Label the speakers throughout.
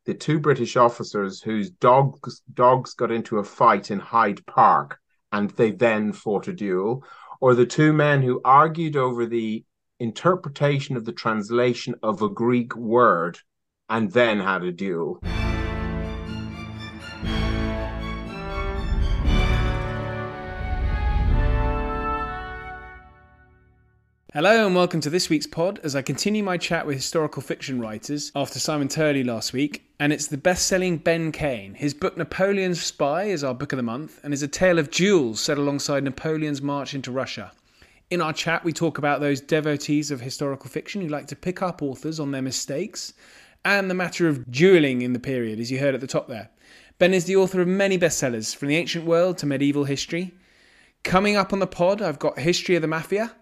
Speaker 1: the two British officers whose dogs got into a fight in Hyde Park and they then fought a duel, or the two men who argued over the interpretation of the translation of a Greek word and then had a duel.
Speaker 2: Hello and welcome to this week's pod as I continue my chat with historical fiction writers after Simon Turley last week, and it's the best-selling Ben Kane. His book Napoleon's Spy is our book of the month and is a tale of duels set alongside Napoleon's march into Russia. In our chat we talk about those devotees of historical fiction who like to pick up authors on their mistakes and the matter of duelling in the period, as you heard at the top there. Ben is the author of many bestsellers from the ancient world to medieval history. Coming up on the pod I've got History of the Mafia,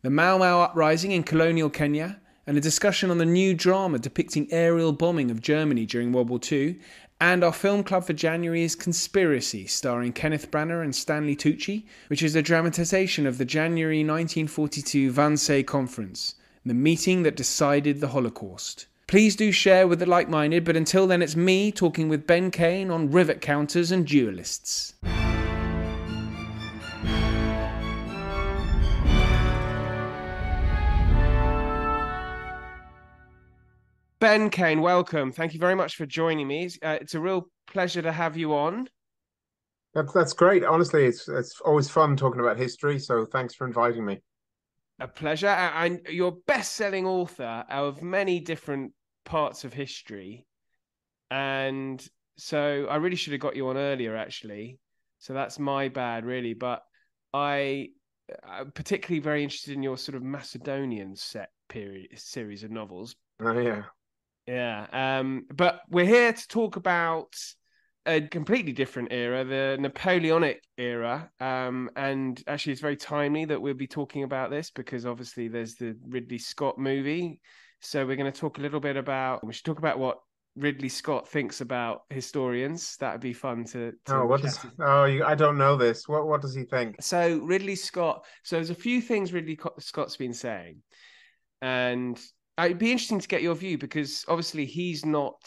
Speaker 2: the Mau Mau uprising in colonial Kenya, and a discussion on the new drama depicting aerial bombing of Germany during World War II, and our film club for January is Conspiracy, starring Kenneth Branagh and Stanley Tucci, which is a dramatisation of the January 1942 Wannsee Conference, the meeting that decided the Holocaust. Please do share with the like-minded, but until then it's me talking with Ben Kane on Rivet counters and duelists. Ben Kane, welcome. Thank you very much for joining me. It's a real pleasure to have you on.
Speaker 1: That's great. Honestly, it's always fun talking about history. So thanks for inviting me.
Speaker 2: A pleasure. And you're a best-selling author of many different parts of history. And so I really should have got you on earlier, actually. So that's my bad, really. But I'm particularly very interested in your sort of Macedonian set period series of novels.
Speaker 1: Oh, yeah.
Speaker 2: Yeah, but we're here to talk about a completely different era, the Napoleonic era. And actually, it's very timely that we'll be talking about this because obviously there's the Ridley Scott movie. So we're going to talk a little bit about, we should talk about what Ridley Scott thinks about historians. That would be fun to
Speaker 1: Oh, what
Speaker 2: chat.
Speaker 1: does? Oh, I don't know this. What does he think?
Speaker 2: So Ridley Scott. So there's a few things Ridley Scott's been saying, and it'd be interesting to get your view because obviously he's not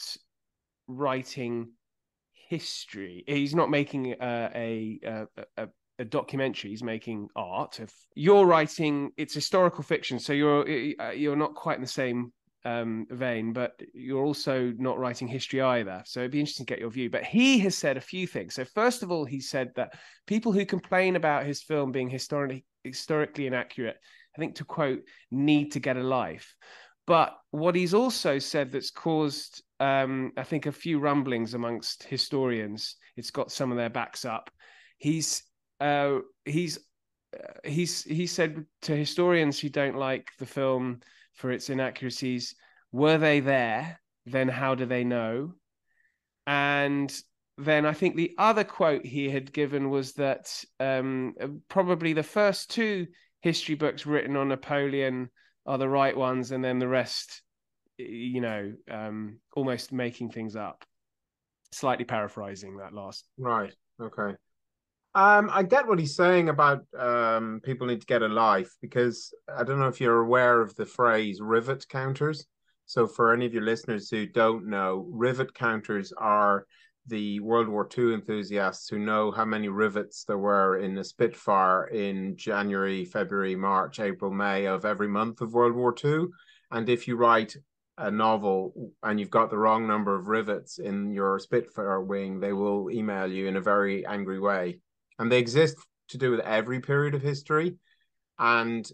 Speaker 2: writing history. He's not making a documentary. He's making art. You're writing, it's historical fiction, so you're not quite in the same vein, but you're also not writing history either. So it'd be interesting to get your view. But he has said a few things. So first of all, he said that people who complain about his film being historically inaccurate, I think to quote, need to get a life. But what he's also said that's caused, I think, a few rumblings amongst historians. It's got some of their backs up. He said to historians who don't like the film for its inaccuracies, were they there? Then how do they know? And then I think the other quote he had given was that probably the first two history books written on Napoleon are the right ones, and then the rest, almost making things up. Slightly paraphrasing that last.
Speaker 1: Right. Okay. I get what he's saying about people need to get a life because I don't know if you're aware of the phrase rivet counters. So for any of your listeners who don't know, rivet counters are the World War II enthusiasts who know how many rivets there were in a Spitfire in January, February, March, April, May of every month of World War II. And if you write a novel and you've got the wrong number of rivets in your Spitfire wing, they will email you in a very angry way. And they exist to do with every period of history. And,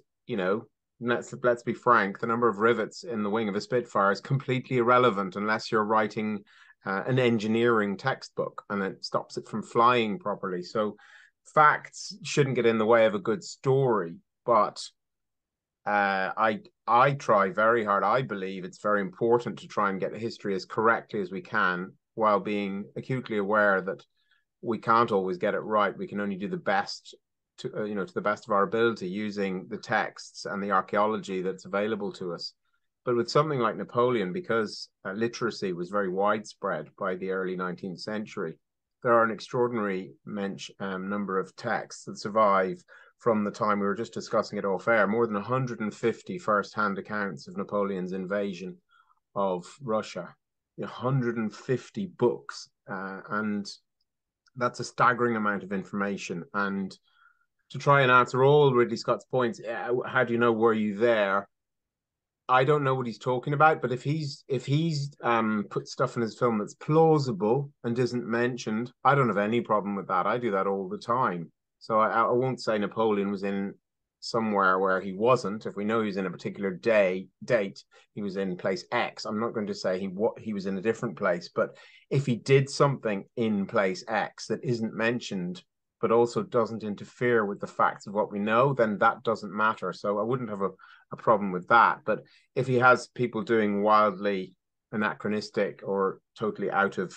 Speaker 1: let's be frank, the number of rivets in the wing of a Spitfire is completely irrelevant unless you're writing an engineering textbook and it stops it from flying properly. So facts shouldn't get in the way of a good story. But I try very hard. I believe it's very important to try and get history as correctly as we can while being acutely aware that we can't always get it right. We can only do the best to the best of our ability using the texts and the archaeology that's available to us. But with something like Napoleon, because literacy was very widespread by the early 19th century, there are an extraordinary number of texts that survive from the time we were just discussing it off air, more than 150 first-hand accounts of Napoleon's invasion of Russia. 150 books, and that's a staggering amount of information. And to try and answer all Ridley Scott's points, how do you know, were you there? I don't know what he's talking about, but if he's put stuff in his film that's plausible and isn't mentioned, I don't have any problem with that. I do that all the time. So I won't say Napoleon was in somewhere where he wasn't. If we know he was in a particular date, he was in place X. I'm not going to say he was in a different place, but if he did something in place X that isn't mentioned, but also doesn't interfere with the facts of what we know, then that doesn't matter. So I wouldn't have a problem with that. But if he has people doing wildly anachronistic or totally out of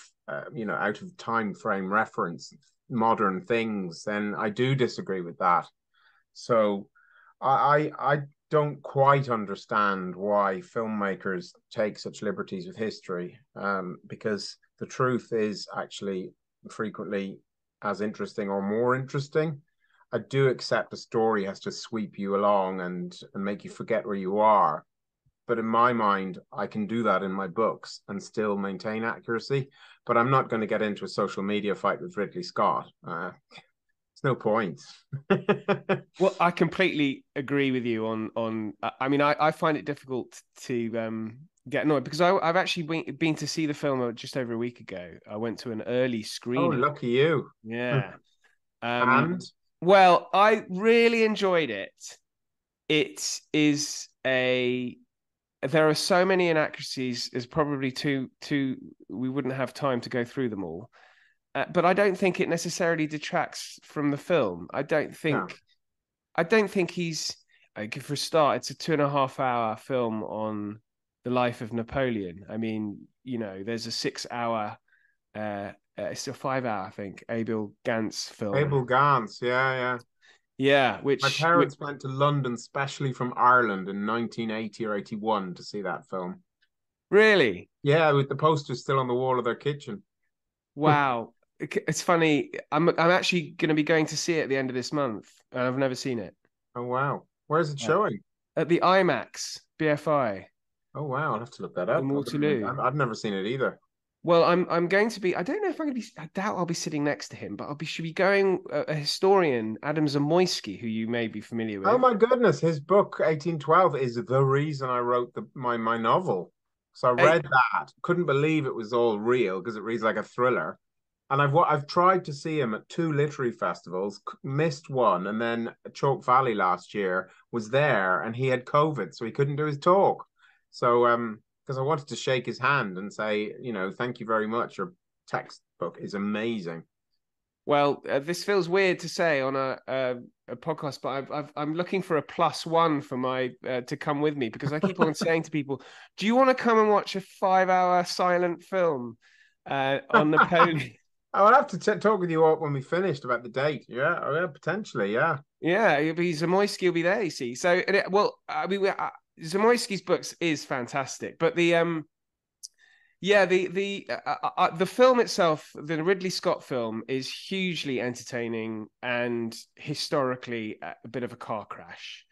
Speaker 1: time frame reference modern things, then I do disagree with that. So I don't quite understand why filmmakers take such liberties with history, because the truth is actually frequently as interesting or more interesting. I do accept a story has to sweep you along and make you forget where you are. But in my mind, I can do that in my books and still maintain accuracy. But I'm not going to get into a social media fight with Ridley Scott. It's no point.
Speaker 2: Well, I completely agree with you on. I mean, I find it difficult to get annoyed because I've actually been to see the film just over a week ago. I went to an early
Speaker 1: Oh,
Speaker 2: screening.
Speaker 1: lucky you.
Speaker 2: Yeah.
Speaker 1: And
Speaker 2: Well, I really enjoyed it. It is a There are so many inaccuracies. There's probably two. We wouldn't have time to go through them all. But I don't think it necessarily detracts from the film.
Speaker 1: yeah,
Speaker 2: I don't think he's. For a start, it's a 2.5 hour film on the life of Napoleon. I mean, there's a 6 hour, it's a 5 hour, I think, Abel Gance film.
Speaker 1: Abel Gance. Yeah, yeah.
Speaker 2: Yeah,
Speaker 1: My
Speaker 2: which
Speaker 1: parents went to London, specially from Ireland in 1980 or 81 to see that film.
Speaker 2: really,
Speaker 1: Yeah, with the posters still on the wall of their kitchen.
Speaker 2: wow. It's funny. I'm actually going to be going to see it at the end of this month, and I've never seen it.
Speaker 1: Oh, wow. Where's it
Speaker 2: Uh,
Speaker 1: showing?
Speaker 2: at the IMAX BFI
Speaker 1: Oh, wow. I'll have to look that
Speaker 2: in
Speaker 1: up.
Speaker 2: Waterloo.
Speaker 1: I've never seen it either.
Speaker 2: Well, I'm going to be. I don't know if I'm going to be. I doubt I'll be sitting next to him, but should be going. A historian, Adam Zamoyski, who you may be familiar
Speaker 1: Oh,
Speaker 2: with.
Speaker 1: my goodness. His book, 1812, is the reason I wrote my novel. So I
Speaker 2: Hey,
Speaker 1: read that. Couldn't believe it was all real because it reads like a thriller. And I've tried to see him at two literary festivals, missed one, and then Chalk Valley last year was there, and he had COVID, so he couldn't do his talk. So because I wanted to shake his hand and say, thank you very much. Your textbook is amazing.
Speaker 2: well, this feels weird to say on a podcast, but I'm looking for a +1 for my to come with me because I keep on saying to people, "Do you want to come and watch a 5 hour silent film on Napoleon?"
Speaker 1: I will have to talk with you when we finished about the date. Yeah, oh, yeah, potentially. Yeah,
Speaker 2: Yeah, Zamoyski will be there. You see, so well, I mean, Zamoyski's books is fantastic, but yeah, the film itself, the Ridley Scott film, is hugely entertaining and historically a bit of a car crash.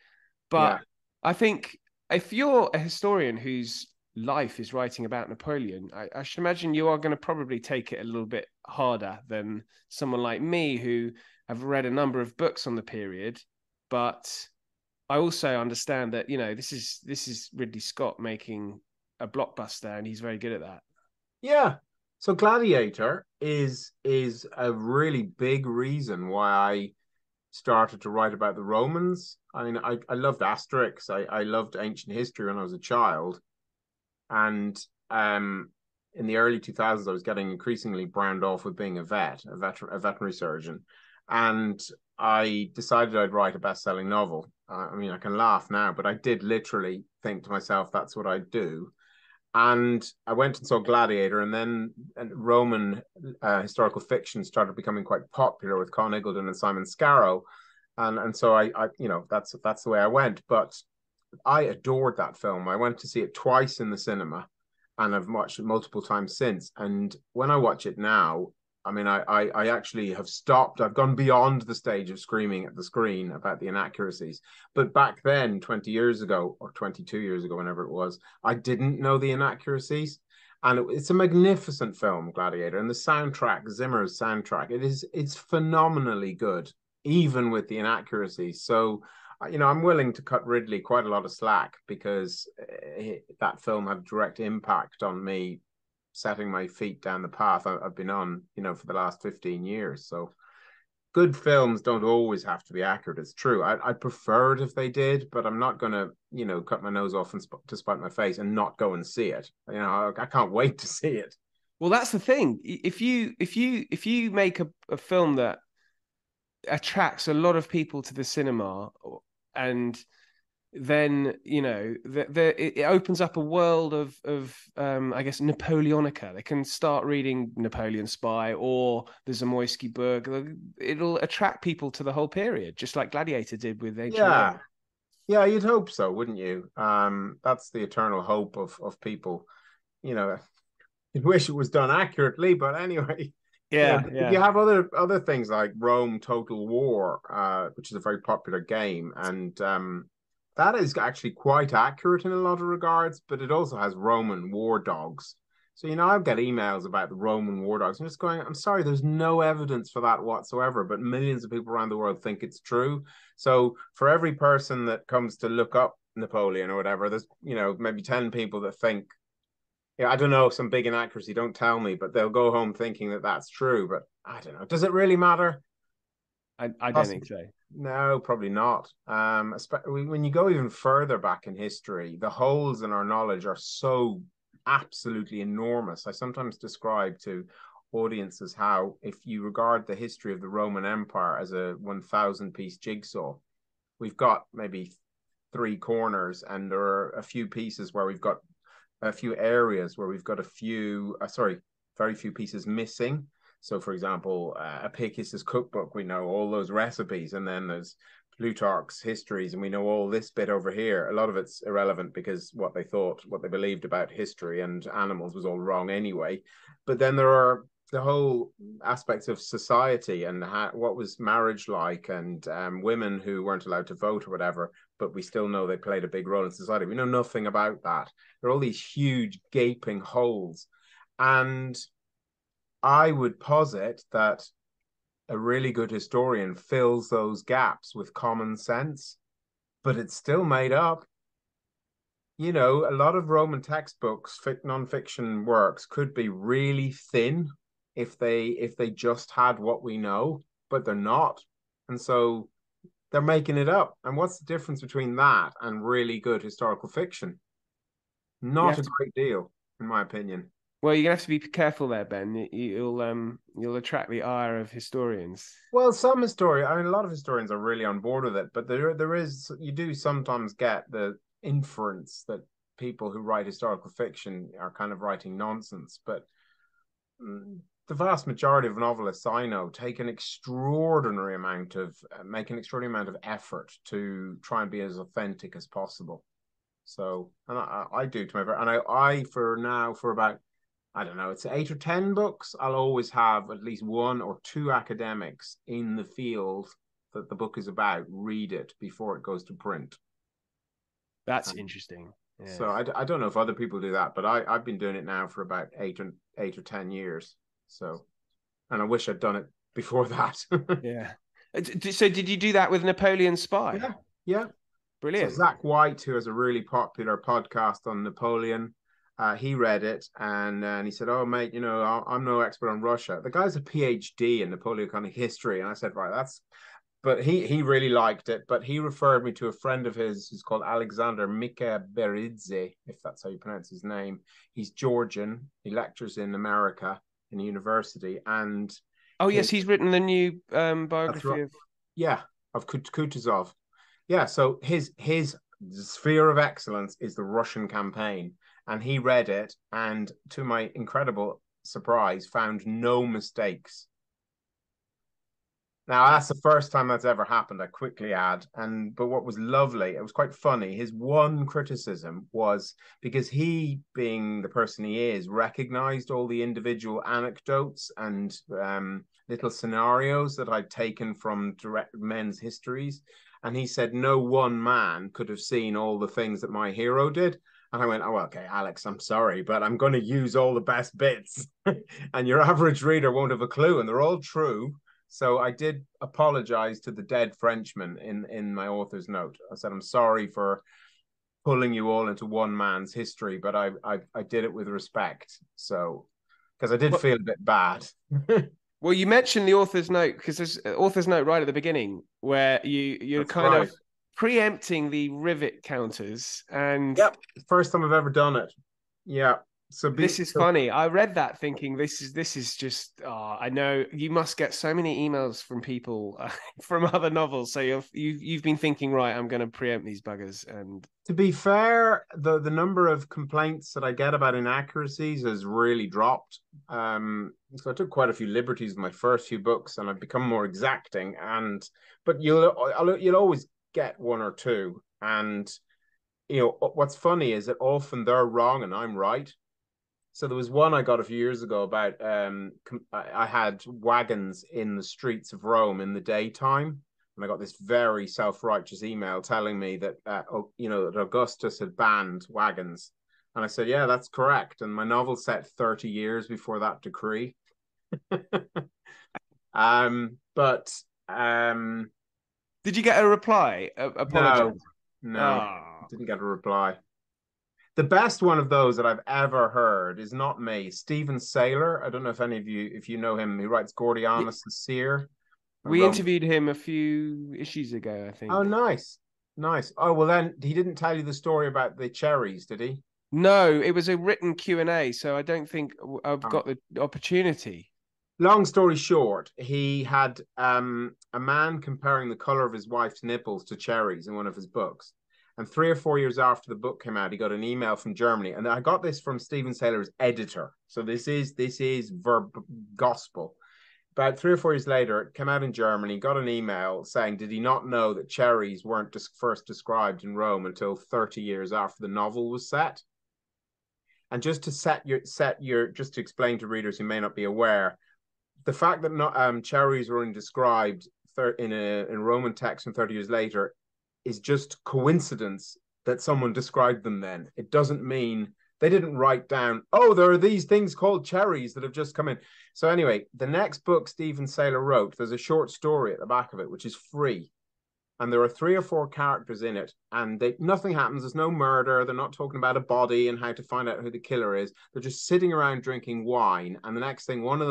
Speaker 1: yeah,
Speaker 2: But I think if you're a historian whose life is writing about Napoleon, I should imagine you are going to probably take it a little bit harder than someone like me who have read a number of books on the period. But I also understand that this is Ridley Scott making a blockbuster, and he's very good at that.
Speaker 1: yeah. So Gladiator is a really big reason why I started to write about the Romans. I mean, I loved Asterix. I loved ancient history when I was a child. And in the early 2000s, I was getting increasingly browned off with being a veterinary surgeon. And I decided I'd write a best-selling novel. I mean, I can laugh now, but I did literally think to myself, that's what I'd do. And I went and saw Gladiator, and then Roman historical fiction started becoming quite popular with Con Iggulden and Simon Scarrow, and so that's the way I went. But I adored that film. I went to see it twice in the cinema, and I've watched it multiple times since. And when I watch it now, I mean, I actually have stopped. I've gone beyond the stage of screaming at the screen about the inaccuracies. But back then, 20 years ago, or 22 years ago, whenever it was, I didn't know the inaccuracies. And it's a magnificent film, Gladiator, and the soundtrack, Zimmer's soundtrack, it's phenomenally good, even with the inaccuracies. So, I'm willing to cut Ridley quite a lot of slack because that film had a direct impact on me setting my feet down the path I've been on, for the last 15 years. So good films don't always have to be accurate. It's true. I'd prefer it if they did, but I'm not going to, cut my nose off and to spite my face and not go and see it. I can't wait to see it.
Speaker 3: Well, that's the thing. If you make a film that attracts a lot of people to the cinema, and then it opens up a world of I guess Napoleonica. They can start reading Napoleon Spy or the Zamoyski book. It'll attract people to the whole period, just like Gladiator did with ancient Rome.
Speaker 1: Yeah, you'd hope so, wouldn't you? That's the eternal hope of people. You'd wish it was done accurately, but anyway.
Speaker 3: Yeah.
Speaker 1: You have other things like Rome Total War, which is a very popular game, and that is actually quite accurate in a lot of regards, but it also has Roman war dogs. So, I'll get emails about the Roman war dogs. I'm just going, I'm sorry, there's no evidence for that whatsoever, but millions of people around the world think it's true. So for every person that comes to look up Napoleon or whatever, there's, maybe 10 people that think, I don't know, some big inaccuracy, don't tell me, but they'll go home thinking that that's true. But I don't know. Does it really matter?
Speaker 3: I don't think so.
Speaker 1: No, probably not. When you go even further back in history, the holes in our knowledge are so absolutely enormous. I sometimes describe to audiences how if you regard the history of the Roman Empire as a 1,000-piece jigsaw, we've got maybe 3 corners, and there are a few pieces where we've got a few areas where we've got very few pieces missing. So, for example, Apicius's cookbook, we know all those recipes, and then there's Plutarch's histories, and we know all this bit over here. A lot of it's irrelevant because what they believed about history and animals was all wrong anyway. But then there are the whole aspects of society and what was marriage like, and women who weren't allowed to vote or whatever, but we still know they played a big role in society. We know nothing about that. There are all these huge gaping holes. And I would posit that a really good historian fills those gaps with common sense, but it's still made up. A lot of Roman textbooks, non-fiction works, could be really thin if they just had what we know, but they're not. And so they're making it up. And what's the difference between that and really good historical fiction? Not a great deal, in my opinion.
Speaker 3: Well, you're gonna have to be careful there, Ben. You'll attract the ire of historians.
Speaker 1: Well, a lot of historians are really on board with it, but you do sometimes get the inference that people who write historical fiction are kind of writing nonsense. But the vast majority of novelists I know make an extraordinary amount of effort to try and be as authentic as possible. So, and I do to my very, and I for about, I don't know, it's 8 or 10 books, I'll always have at least 1 or 2 academics in the field that the book is about read it before it goes to print.
Speaker 3: That's interesting.
Speaker 1: Yeah. So I don't know if other people do that, but I've been doing it now for about 8 or 10 years. So, and I wish I'd done it before that.
Speaker 3: Yeah. So did you do that with Napoleon Spy?
Speaker 1: Yeah.
Speaker 3: Brilliant.
Speaker 1: So Zach White, who has a really popular podcast on Napoleon, he read it and he said, "Oh, mate, I'm no expert on Russia." The guy's a PhD in Napoleonic history, and I said, "Right, But he really liked it. But he referred me to a friend of his who's called Alexander Mikaberidze, if that's how you pronounce his name. He's Georgian. He lectures in America in a university, and
Speaker 3: yes, he's written the new biography
Speaker 1: of Kutuzov. Yeah, so his sphere of excellence is the Russian campaign, and he read it, and to my incredible surprise, found no mistakes. Now, that's the first time that's ever happened, I quickly add. But what was lovely, it was quite funny. His one criticism was because he, being the person he is, recognized all the individual anecdotes and little scenarios that I'd taken from direct men's histories. And he said no one man could have seen all the things that my hero did. And I went, oh, okay, Alex, I'm sorry, but I'm going to use all the best bits. And your average reader won't have a clue. And they're all true. So I did apologize to the dead Frenchman in my author's note. I said, I'm sorry for pulling you all into one man's history, but I did it with respect. So, because I did
Speaker 3: Well,
Speaker 1: feel a bit bad.
Speaker 3: well, you mentioned the author's note because there's author's note right at the beginning where you're
Speaker 1: That's
Speaker 3: kind
Speaker 1: right.
Speaker 3: of preempting the Rivet counters, and
Speaker 1: Yep. First time I've ever done it. Yeah.
Speaker 3: this is funny. I read that thinking this is just. Oh, I know you must get so many emails from people from other novels. So you've been thinking, right, I'm going to preempt these buggers. And
Speaker 1: to be fair, the number of complaints that I get about inaccuracies has really dropped. So I took quite a few liberties with my first few books, and I've become more exacting. But you'll always get one or two. And what's funny is that often they're wrong and I'm right. So there was one I got a few years ago about I had wagons in the streets of Rome in the daytime, and I got this very self-righteous email telling me that that Augustus had banned wagons, and I said, yeah, that's correct. And my novel set 30 years before that decree. But
Speaker 3: did you get a reply?
Speaker 1: no,
Speaker 3: Apologize.
Speaker 1: no,
Speaker 3: Oh.
Speaker 1: didn't get a reply. The best one of those that I've ever heard is not me. Stephen Saylor. I don't know if any of you, if you know him, he writes Gordianus the Seer.
Speaker 3: We interviewed him a few issues ago, I
Speaker 1: Oh,
Speaker 3: think.
Speaker 1: nice. Nice. Oh, well, then he didn't tell you the story about the cherries, did he?
Speaker 3: No, it was a written Q&A, so I don't think I've
Speaker 1: Oh.
Speaker 3: got the opportunity.
Speaker 1: Long story short, he had a man comparing the color of his wife's nipples to cherries in one of his books. And 3 or 4 years after the book came out, he got an email from Germany, and I got this from Stephen Saylor's editor. So this is verb gospel. About 3 or 4 years later, it came out in Germany. Got an email saying, did he not know that cherries weren't first described in Rome until 30 years after the novel was set? And just to just to explain to readers who may not be aware, the fact that cherries were only described in Roman text and 30 years later is just coincidence that someone described them then. It doesn't mean they didn't write down, oh, there are these things called cherries that have just come in. So anyway, the next book Stephen Saylor wrote, there's a short story at the back of it, which is free. And there are 3 or 4 characters in it, and nothing happens. There's no murder. They're not talking about a body and how to find out who the killer is. They're just sitting around drinking wine. And the next thing, one of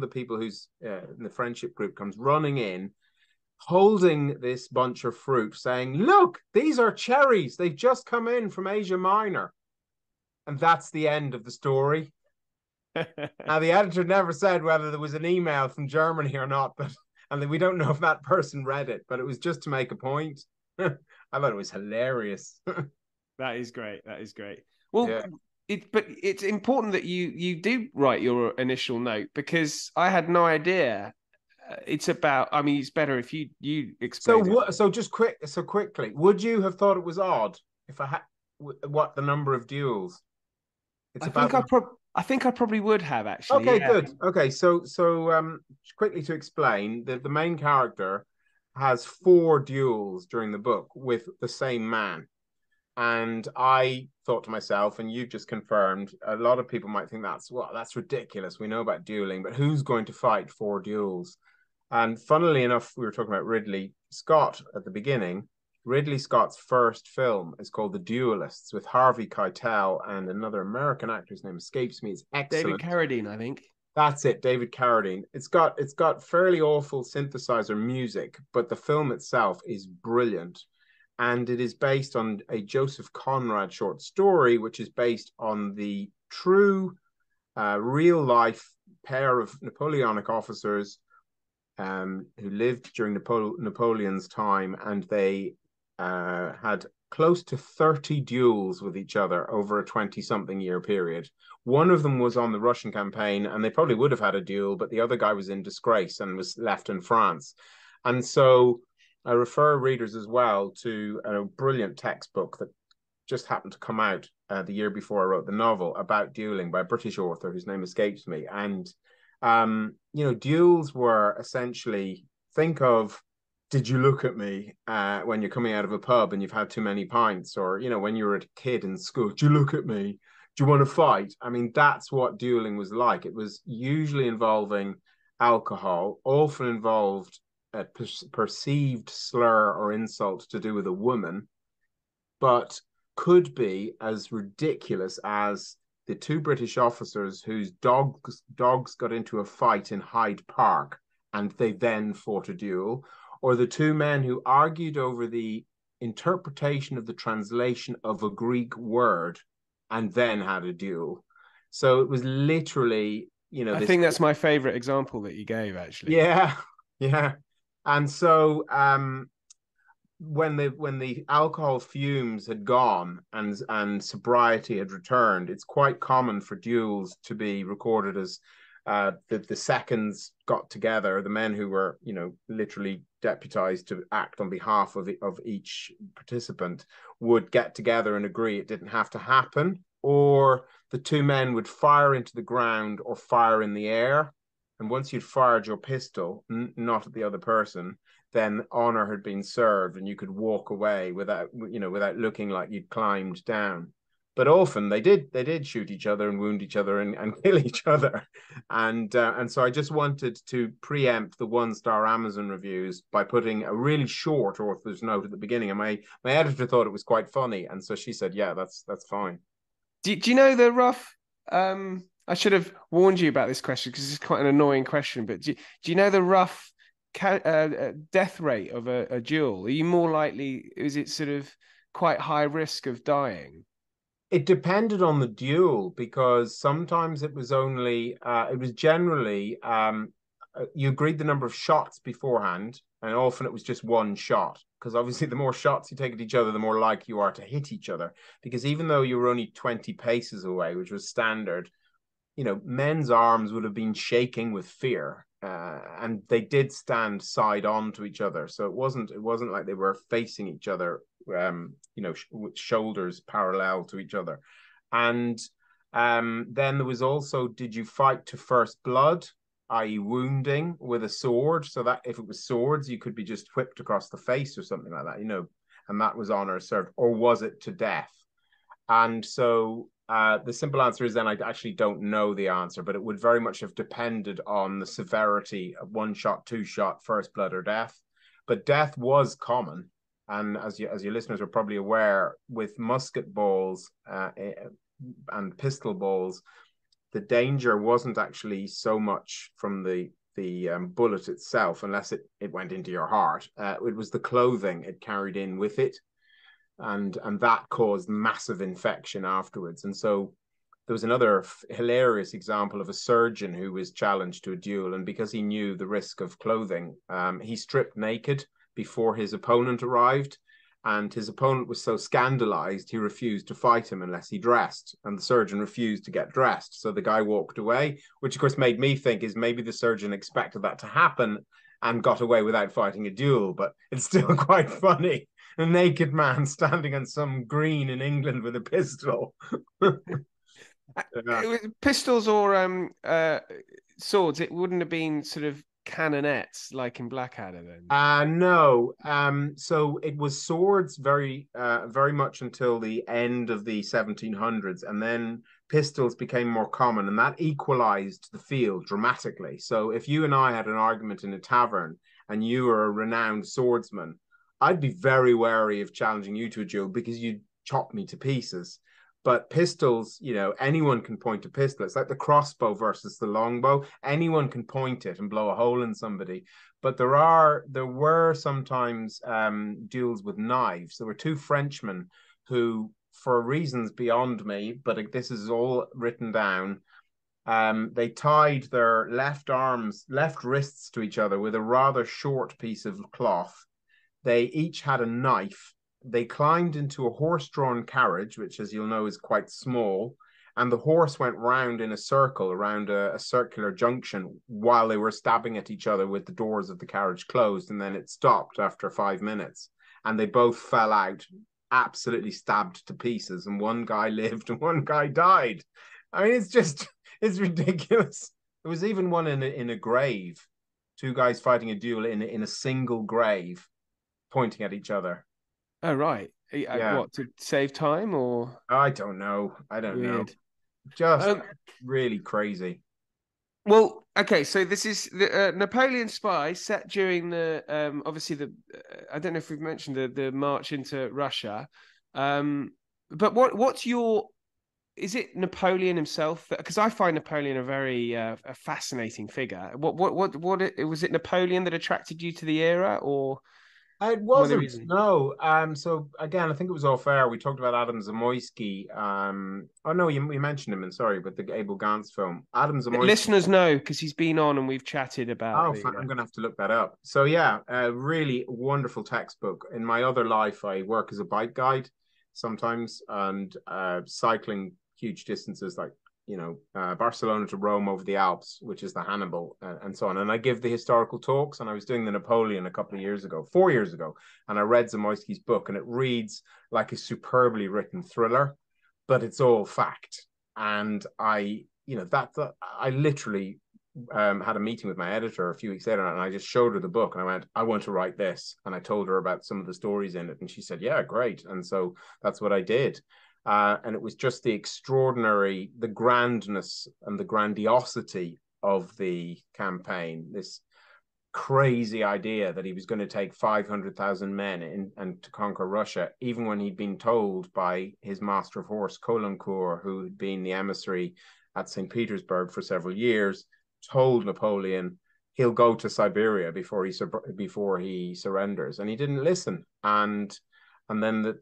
Speaker 1: the people who's in the friendship group comes running in, holding this bunch of fruit, saying, look, these are cherries. They've just come in from Asia Minor. And that's the end of the story. Now, the editor never said whether there was an email from Germany or not, but and we don't know if that person read it, but it was just to make a point. I thought it was hilarious.
Speaker 3: That is great. That is great. Well,
Speaker 1: Yeah.
Speaker 3: but it's important that you do write your initial note because I had no idea. It's about. I mean, it's better if you explain it.
Speaker 1: So just quickly, would you have thought it was odd if I had what the number of duels? It's about
Speaker 3: I think I probably would have actually.
Speaker 1: Okay,
Speaker 3: Yeah.
Speaker 1: good. Okay, quickly to explain that the main character has 4 duels during the book with the same man. And I thought to myself, and you've just confirmed, a lot of people might think that's ridiculous. We know about dueling, but who's going to fight 4 duels? And funnily enough, we were talking about Ridley Scott at the beginning. Ridley Scott's first film is called The Duelists with Harvey Keitel and another American actor whose name escapes me. It's
Speaker 3: David
Speaker 1: excellent.
Speaker 3: Carradine, I think.
Speaker 1: That's it, David Carradine. It's got fairly awful synthesizer music, but the film itself is brilliant. And it is based on a Joseph Conrad short story, which is based on the true real life pair of Napoleonic officers who lived during Napoleon's time, and they had close to 30 duels with each other over a 20-something year period. One of them was on the Russian campaign, and they probably would have had a duel, but the other guy was in disgrace and was left in France. And so I refer readers as well to a brilliant textbook that just happened to come out the year before I wrote the novel about dueling by a British author whose name escapes me. And, duels were essentially, think of did you look at me when you're coming out of a pub and you've had too many pints, or when you were a kid in school, do you look at me? Do you want to fight? I mean, that's what dueling was like. It was usually involving alcohol, often involved a perceived slur or insult to do with a woman, but could be as ridiculous as the two British officers whose dogs got into a fight in Hyde Park and they then fought a duel, or the two men who argued over the interpretation of the translation of a Greek word and then had a duel. So it was literally,
Speaker 3: I
Speaker 1: this.
Speaker 3: think that's my favorite example that you gave, actually.
Speaker 1: Yeah, yeah. And so when the alcohol fumes had gone and sobriety had returned, it's quite common for duels to be recorded as the seconds got together, the men who were literally deputized to act on behalf of each participant would get together and agree it didn't have to happen, or the two men would fire into the ground or fire in the air. And once you'd fired your pistol, not at the other person, then honor had been served and you could walk away without looking like you'd climbed down. But often they did shoot each other and wound each other and kill each other. And so I just wanted to preempt the 1-star Amazon reviews by putting a really short author's note at the beginning. And my editor thought it was quite funny, and so she said, yeah, that's fine.
Speaker 3: Do you know the rough? I should have warned you about this question because it's quite an annoying question. But do you know the rough death rate of a duel? Are you more likely? Is it sort of quite high risk of dying?
Speaker 1: It depended on the duel, because sometimes it was generally you agreed the number of shots beforehand, and often it was just one shot, because obviously the more shots you take at each other, the more likely you are to hit each other, because even though you were only 20 paces away, which was standard, men's arms would have been shaking with fear, and they did stand side on to each other. So it wasn't like they were facing each other, with shoulders parallel to each other. And then there was also, did you fight to first blood, i.e., wounding with a sword? So that if it was swords, you could be just whipped across the face or something like that, and that was honor served, or was it to death? And so the simple answer is then I actually don't know the answer, but it would very much have depended on the severity of one shot, two shot, first blood, or death. But death was common. And as your listeners are probably aware, with musket balls and pistol balls, the danger wasn't actually so much from the bullet itself, unless it went into your heart. It was the clothing it carried in with it, and that caused massive infection afterwards. And so there was another hilarious example of a surgeon who was challenged to a duel, and because he knew the risk of clothing, he stripped naked before his opponent arrived. And his opponent was so scandalized, he refused to fight him unless he dressed. And the surgeon refused to get dressed. So the guy walked away, which of course made me think is maybe the surgeon expected that to happen and got away without fighting a duel. But it's still quite funny. A naked man standing on some green in England with a pistol. Yeah.
Speaker 3: Pistols or swords. It wouldn't have been sort of cannonettes like in Blackadder then.
Speaker 1: No. So it was swords very much until the end of the 1700s, and then pistols became more common, and that equalized the field dramatically. So if you and I had an argument in a tavern and you were a renowned swordsman, I'd be very wary of challenging you to a duel because you'd chop me to pieces. But pistols, anyone can point a pistol. It's like the crossbow versus the longbow. Anyone can point it and blow a hole in somebody. But there were sometimes duels with knives. There were two Frenchmen who, for reasons beyond me, but this is all written down, they tied their left wrists to each other with a rather short piece of cloth. They each had a knife. They climbed into a horse-drawn carriage, which, as you'll know, is quite small, and the horse went round in a circle around a circular junction while they were stabbing at each other with the doors of the carriage closed, and then it stopped after 5 minutes. And they both fell out, absolutely stabbed to pieces, and one guy lived and one guy died. I mean, it's ridiculous. There was even one in a grave. two guys fighting a duel in a single grave, pointing at each other.
Speaker 3: Oh, right.
Speaker 1: Yeah,
Speaker 3: What, to save time or
Speaker 1: I don't know. I don't know.
Speaker 3: weird?
Speaker 1: Just
Speaker 3: Um,
Speaker 1: really crazy.
Speaker 3: well, okay, so this is the Napoleon Spy set during the obviously the I don't know if we've mentioned the march into Russia, but what's your is it Napoleon himself? Because I find Napoleon a very a fascinating figure. Was it Napoleon that attracted you to the era, or
Speaker 1: It
Speaker 3: some other
Speaker 1: wasn't,
Speaker 3: reason?
Speaker 1: no. So again, I think it was all fair. We talked about Adam Zamoyski. Oh no, you mentioned him, and sorry, but the Abel Gance film. Adam Zamoyski.
Speaker 3: Listeners know because he's been on and we've chatted about
Speaker 1: Oh,
Speaker 3: the.
Speaker 1: I'm going to have to look that up. So yeah, a really wonderful textbook. In my other life, I work as a bike guide sometimes, and cycling huge distances like Barcelona to Rome over the Alps, which is the Hannibal, and so on. And I give the historical talks, and I was doing the Napoleon a couple of years ago, 4 years ago, and I read Zamoyski's book, and it reads like a superbly written thriller, but it's all fact. And I literally had a meeting with my editor a few weeks later, and I just showed her the book, and I went, I want to write this, and I told her about some of the stories in it, and she said, yeah, great. And so that's what I did. And it was just the grandness and the grandiosity of the campaign, this crazy idea that he was going to take 500,000 men and to conquer Russia, even when he'd been told by his master of horse, Caulaincourt, who had been the emissary at St. Petersburg for several years, told Napoleon he'll go to Siberia before he surrenders, and he didn't listen. And then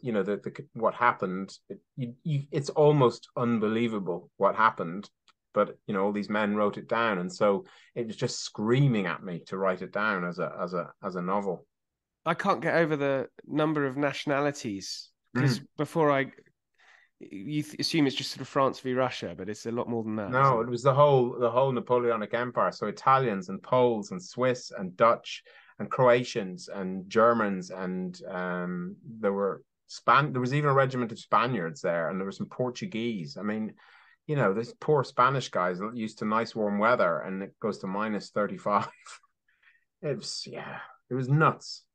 Speaker 1: what happened, it's almost unbelievable what happened, but all these men wrote it down, and so it was just screaming at me to write it down as a novel.
Speaker 3: I can't get over the number of nationalities because
Speaker 1: Mm.
Speaker 3: assume it's just sort of France v Russia, but it's a lot more than that, isn't
Speaker 1: No,
Speaker 3: it?
Speaker 1: it was the whole Napoleonic Empire. So Italians and Poles and Swiss and Dutch and Croatians and Germans, and there was even a regiment of Spaniards there, and there were some Portuguese. I mean, these poor Spanish guys are used to nice warm weather, and it goes to minus 35. It was nuts.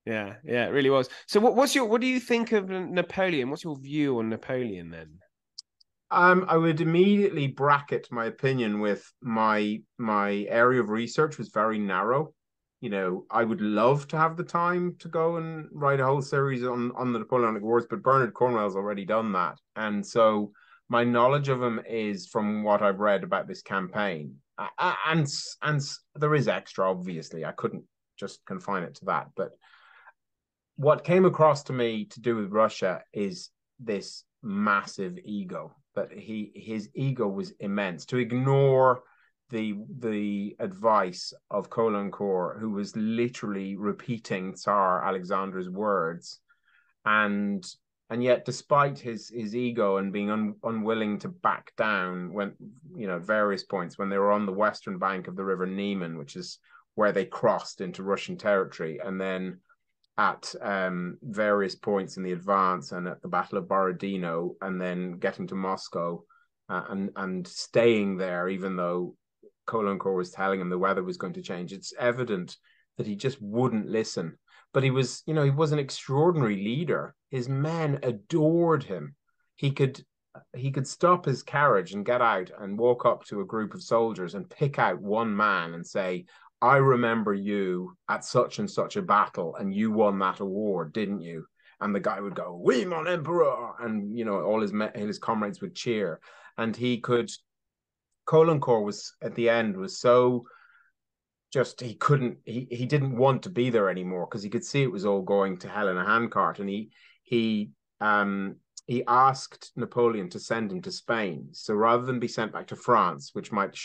Speaker 3: Yeah, yeah, it really was. So what do you think of Napoleon? What's your view on Napoleon then?
Speaker 1: I would immediately bracket my opinion with my area of research was very narrow. I would love to have the time to go and write a whole series on the Napoleonic Wars, but Bernard Cornwell's already done that, and so my knowledge of him is from what I've read about this campaign, and there is extra. Obviously, I couldn't just confine it to that, but what came across to me to do with Russia is this massive ego, that his ego was immense. To ignore the advice of Caulaincourt, who was literally repeating Tsar Alexander's words, and yet despite his ego and being unwilling to back down when at various points when they were on the western bank of the river Niemen, which is where they crossed into Russian territory, and then at various points in the advance and at the Battle of Borodino, and then getting to Moscow, and staying there, even though Caulaincourt was telling him the weather was going to change. It's evident that he just wouldn't listen. But he was an extraordinary leader. His men adored him. He could stop his carriage and get out and walk up to a group of soldiers and pick out one man and say, I remember you at such and such a battle, and you won that award, didn't you? And the guy would go, "Oui, mon empereur," and all his comrades would cheer. And he could. Caulaincourt was at the end was so just he didn't want to be there anymore because he could see it was all going to hell in a handcart, and he um he asked Napoleon to send him to Spain. So rather than be sent back to France, which might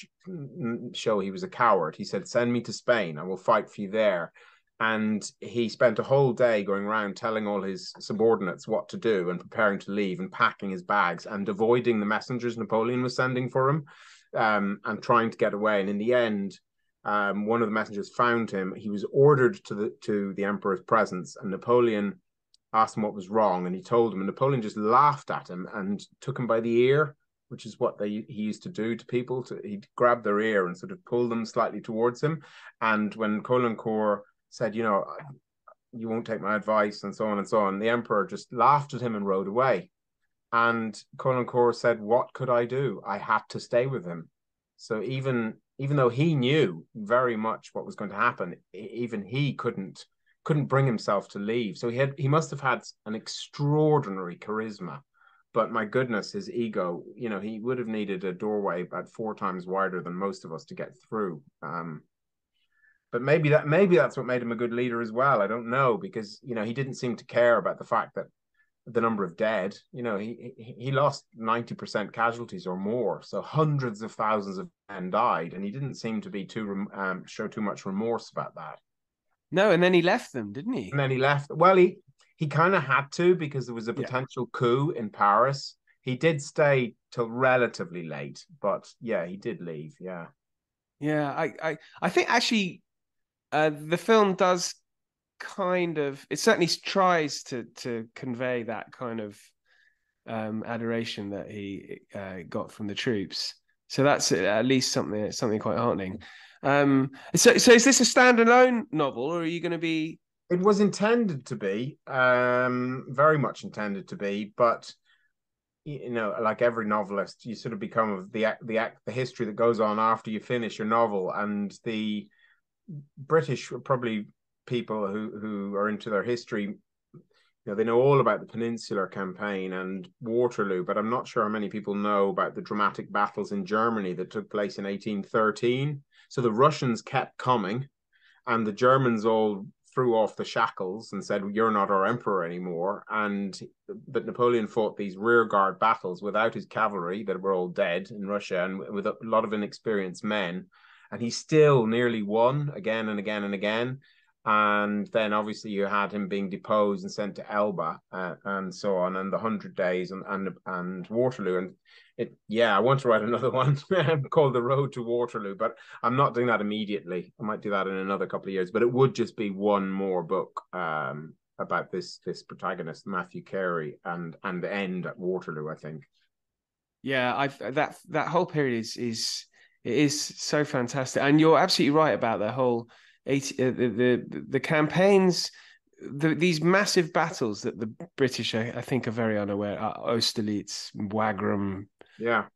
Speaker 1: show he was a coward, he said, send me to Spain, I will fight for you there. And he spent a whole day going around telling all his subordinates what to do and preparing to leave and packing his bags and avoiding the messengers Napoleon was sending for him, and trying to get away. And in the end, one of the messengers found him. He was ordered to the emperor's presence, and Napoleon asked him what was wrong, and he told him, and Napoleon just laughed at him and took him by the ear which is what he used to do to people. He'd grab their ear and sort of pull them slightly towards him. And when Caulaincourt said, you won't take my advice and so on and so on, the emperor just laughed at him and rode away. And Caulaincourt said, what could I do? I had to stay with him. So even though he knew very much what was going to happen, even he couldn't bring himself to leave. So he must have had an extraordinary charisma. But my goodness, his ego, he would have needed a doorway about 4 times wider than most of us to get through. But maybe that's what made him a good leader as well. I don't know, because he didn't seem to care about the fact that the number of dead. He lost 90% casualties or more, so hundreds of thousands of men died, and he didn't seem to be show too much remorse about that.
Speaker 3: No, and then he left them, didn't he?
Speaker 1: And then he left. Well, he kind of had to, because there was a potential coup in Paris. He did stay till relatively late, but yeah, he did leave. Yeah.
Speaker 3: I think actually the film does kind of, it certainly tries to convey that kind of adoration that he got from the troops. So that's at least something quite heartening. So is this a standalone novel, or are you going to be?
Speaker 1: It was intended to be, very much intended to be, but like every novelist, you sort of become of the history that goes on after you finish your novel. And the British are probably people who are into their history. They know all about the Peninsular Campaign and Waterloo, but I'm not sure how many people know about the dramatic battles in Germany that took place in 1813. So the Russians kept coming, and the Germans all threw off the shackles and said, you're not our emperor anymore. But Napoleon fought these rearguard battles without his cavalry that were all dead in Russia, and with a lot of inexperienced men. And he still nearly won again and again and again. And then obviously you had him being deposed and sent to Elba, and so on, and the 100 Days and Waterloo. And I want to write another one called The Road to Waterloo, but I'm not doing that immediately. I might do that in another couple of years, but it would just be one more book about this protagonist, Matthew Carey, and end at Waterloo, I think.
Speaker 3: Yeah, that whole period is so fantastic, and you're absolutely right about the whole the campaigns, these massive battles that the British, I think, are very unaware. Austerlitz, Wagram.
Speaker 1: Yeah,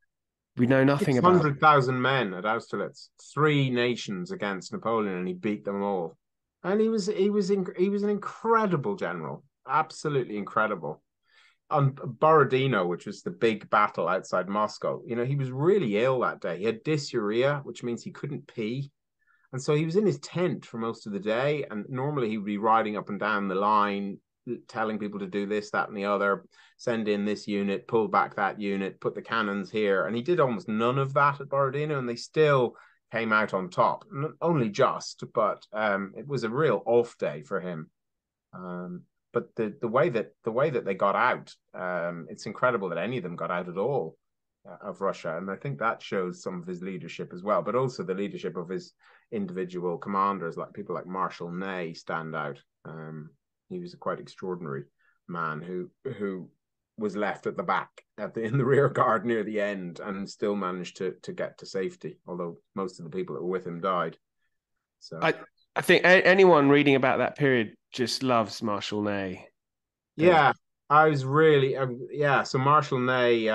Speaker 3: we know nothing about.
Speaker 1: 600,000 men at Austerlitz, 3 nations against Napoleon, and he beat them all. And he was an incredible general, absolutely incredible. On Borodino, which was the big battle outside Moscow, he was really ill that day. He had dysuria, which means he couldn't pee. And so he was in his tent for most of the day. And normally he would be riding up and down the line, telling people to do this, that, and the other, send in this unit, pull back that unit, put the cannons here. And he did almost none of that at Borodino, and they still came out on top. Only just, but it was a real off day for him. But the way that they got out, it's incredible that any of them got out at all of Russia. And I think that shows some of his leadership as well, but also the leadership of his individual commanders, like people like Marshal Ney stand out. He was a quite extraordinary man who was left at the back in the rear guard near the end, and still managed to get to safety, although most of the people that were with him died. So
Speaker 3: I think anyone reading about that period just loves Marshal Ney.
Speaker 1: Yeah, I was really So Marshal Ney,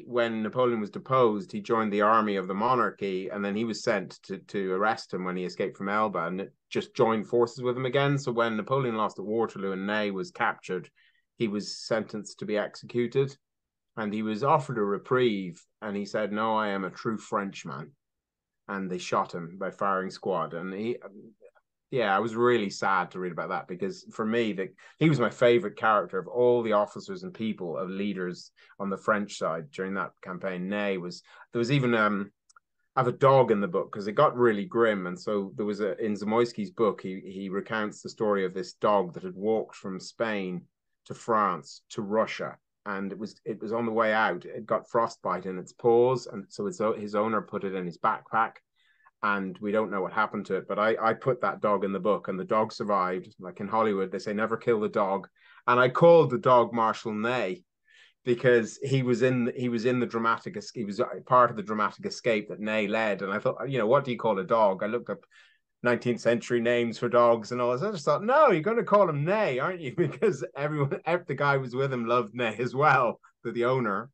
Speaker 1: when Napoleon was deposed, he joined the army of the monarchy, and then he was sent to arrest him when he escaped from Elba, and just joined forces with him again. So when Napoleon lost at Waterloo and Ney was captured, he was sentenced to be executed, and he was offered a reprieve, and he said, "No, I am a true Frenchman," and they shot him by firing squad. And I was really sad to read about that, because for me, he was my favorite character of all the officers and people of leaders on the French side during that campaign. There was even I have a dog in the book, because it got really grim, and so there was in Zamoyski's book, he recounts the story of this dog that had walked from Spain to France to Russia, and it was on the way out. It got frostbite in its paws, and so his owner put it in his backpack. And we don't know what happened to it, but I put that dog in the book, and the dog survived. Like in Hollywood, they say never kill the dog. And I called the dog Marshal Ney, because he was in the dramatic, he was part of the dramatic escape that Ney led. And I thought, what do you call a dog? I looked up 19th century names for dogs and all this. I just thought, no, you're going to call him Ney, aren't you? Because the guy who was with him loved Ney as well, the owner.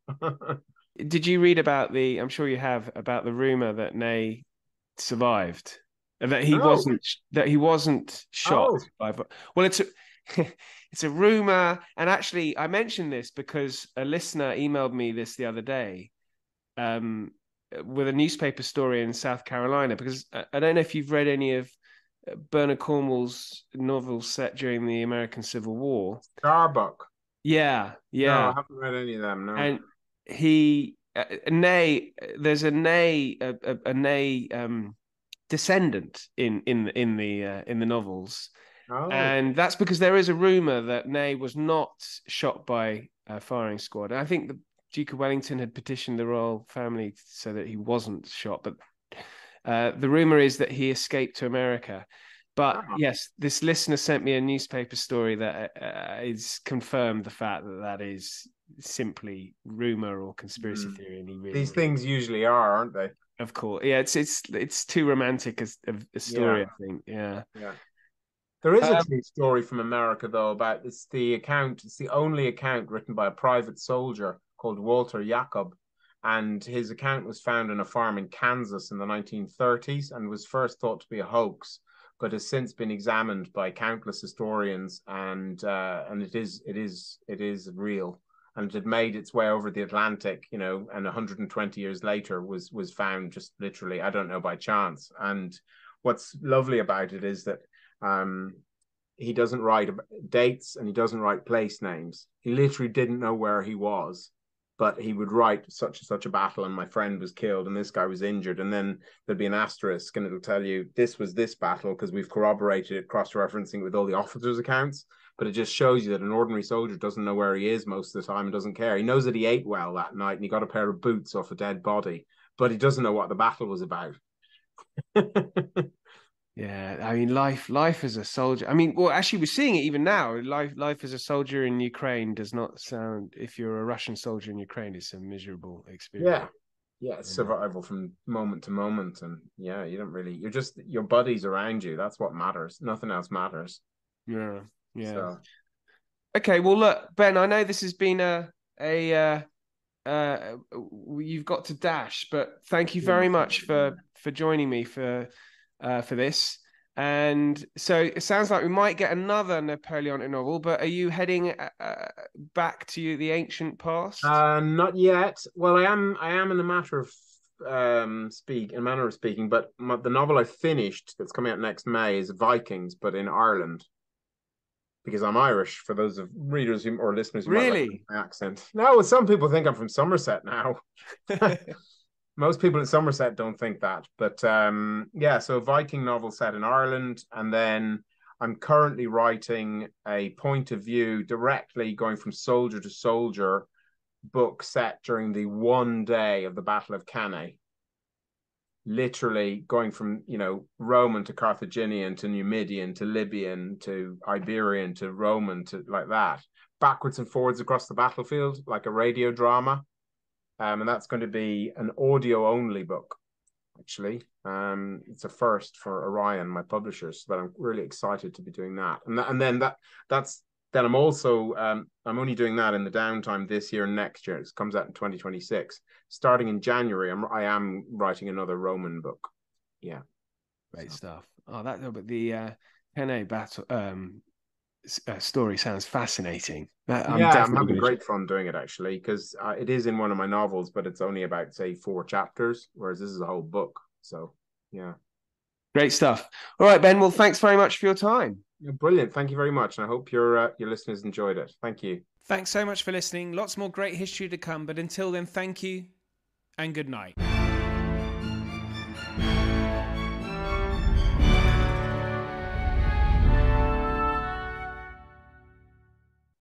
Speaker 3: Did you read about I'm sure you have, about the rumor that Ney survived, that he
Speaker 1: No.
Speaker 3: wasn't shot
Speaker 1: Oh.
Speaker 3: by. Well, it's a rumor, and actually, I mentioned this because a listener emailed me this the other day, with a newspaper story in South Carolina. Because I don't know if you've read any of Bernard Cornwell's novels set during the American Civil War.
Speaker 1: Starbuck.
Speaker 3: Yeah.
Speaker 1: No, I haven't read any of them. No.
Speaker 3: And he Ney, there's a Ney descendant in the novels.
Speaker 1: Oh.
Speaker 3: And that's because there is a rumor that Ney was not shot by a firing squad. And I think the Duke of Wellington had petitioned the royal family so that he wasn't shot. But the rumor is that he escaped to America. But yes, this listener sent me a newspaper story that is confirmed the fact that is simply rumor or conspiracy theory. And
Speaker 1: these things usually are, aren't they?
Speaker 3: Of course, yeah. It's too romantic a story. Yeah. I think, yeah.
Speaker 1: There is a true story from America though about it's the only account written by a private soldier called Walter Jacob, and his account was found on a farm in Kansas in the 1930s and was first thought to be a hoax, but has since been examined by countless historians, and it is real. And it had made its way over the Atlantic, and 120 years later was found just literally, I don't know, by chance. And what's lovely about it is that he doesn't write dates and he doesn't write place names. He literally didn't know where he was, but he would write such and such a battle and my friend was killed and this guy was injured, and then there'd be an asterisk and it'll tell you this was this battle because we've corroborated it, cross-referencing with all the officers' accounts. But it just shows you that an ordinary soldier doesn't know where he is most of the time and doesn't care. He knows that he ate well that night and he got a pair of boots off a dead body, but he doesn't know what the battle was about.
Speaker 3: Yeah, I mean, life as a soldier. I mean, well, actually, we're seeing it even now. Life as a soldier in Ukraine does not sound. If you're a Russian soldier in Ukraine, it's a miserable experience.
Speaker 1: Yeah, it's survival from moment to moment, and yeah, you don't really. You're just your buddies around you. That's what matters. Nothing else matters.
Speaker 3: Yeah. So. Okay, well, look, Ben, I know this has been you've got to dash, but thank you very much for joining me for this. And so it sounds like we might get another Napoleonic novel, but are you heading back to the ancient past?
Speaker 1: Not yet. Well, I am in a matter of speaking, but the novel I finished that's coming out next May is Vikings, but in Ireland. Because I'm Irish, for those of readers or listeners who might like my accent. No, some people think I'm from Somerset now. Most people in Somerset don't think that. But so a Viking novel set in Ireland. And then I'm currently writing a point of view directly going from soldier to soldier book set during the one day of the Battle of Cannae. Literally going from Roman to Carthaginian to Numidian to Libyan to Iberian to Roman to like that, backwards and forwards across the battlefield like a radio drama, and that's going to be an audio only book. Actually, it's a first for Orion, my publishers, but I'm really excited to be doing that. Then I'm also I'm only doing that in the downtime this year and next year. It comes out in 2026. Starting in January, I am writing another Roman book. Yeah,
Speaker 3: great stuff. Oh, but the Cannae battle story sounds fascinating.
Speaker 1: I'm having great fun doing it actually, because it is in one of my novels, but it's only about say 4 chapters, whereas this is a whole book. So yeah,
Speaker 3: great stuff. All right, Ben. Well, thanks very much for your time.
Speaker 1: Brilliant. Thank you very much. And I hope your listeners enjoyed it. Thank you.
Speaker 2: Thanks so much for listening. Lots more great history to come. But until then, thank you and good night.